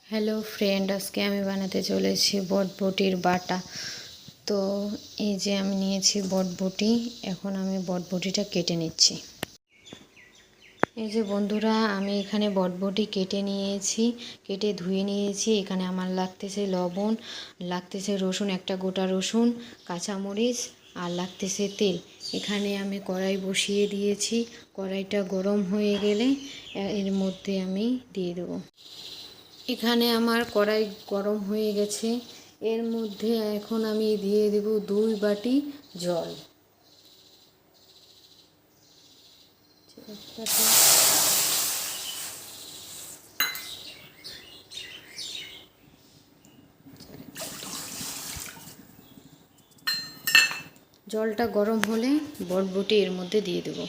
Hello friend, আজকে আমি বানাতে চলেছি বটবটির বাটা। তো এই যে আমি নিয়েছি বটবটি, এখন আমি বটবটিটা কেটে নিচ্ছি। এই যে বন্ধুরা, আমি এখানে বটবটি কেটে নিয়েছি, কেটে ধুয়ে নিয়েছি। এখানে আমার লাগতেছে লবণ, লাগতেছে রসুন, একটা গোটা রসুন, কাঁচামরিচ, আর লাগতেছে তেল। এখানে আমি কড়াই বসিয়ে দিয়েছি। কড়াইটা গরম হয়ে গেলে এর মধ্যে আমি দিয়ে দেবো। এখানে আমার কড়াই গরম হয়ে গেছে। এর মধ্যে এখন আমি দিয়ে দেব 2 বাটি জল। জলটা গরম হলে বটবটি এর মধ্যে দিয়ে দেব।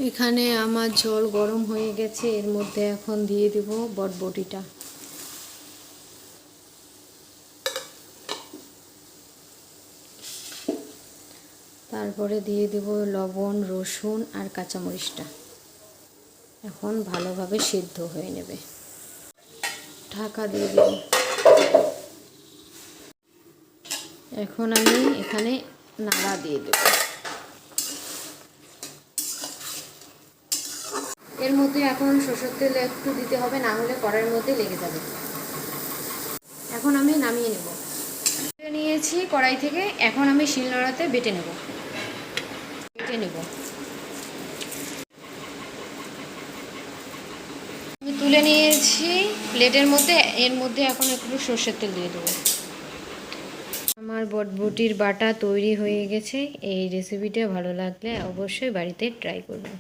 এখানে আমার জল গরম হয়ে গেছে, এর মধ্যে এখন দিয়ে দেব বটবটিটা। তারপরে দিয়ে দেব লবণ, রসুন আর কাঁচামরিচটা। এখন ভালোভাবে সিদ্ধ হয়ে নেবে। ঢাকা দিয়ে দেব। এখন আমি এখানে নাড়া দিয়ে দেব। এর মধ্যে এখন সরষের তেল একটু দিতে হবে, না হলে কড়াইয়ের মধ্যে লেগে যাবে। এখন আমি নামিয়ে নেব। নিয়েছি কড়াই থেকে, এখন আমি শিলনোড়াতে বেটে নেব। আমি তুলে নিয়েছি প্লেটের মধ্যে। এর মধ্যে এখন একটু সরষের তেল দিয়ে দেবো। আমার বটবটির বাটা তৈরি হয়ে গেছে। এই রেসিপিটা ভালো লাগলে অবশ্যই বাড়িতে ট্রাই করবেন।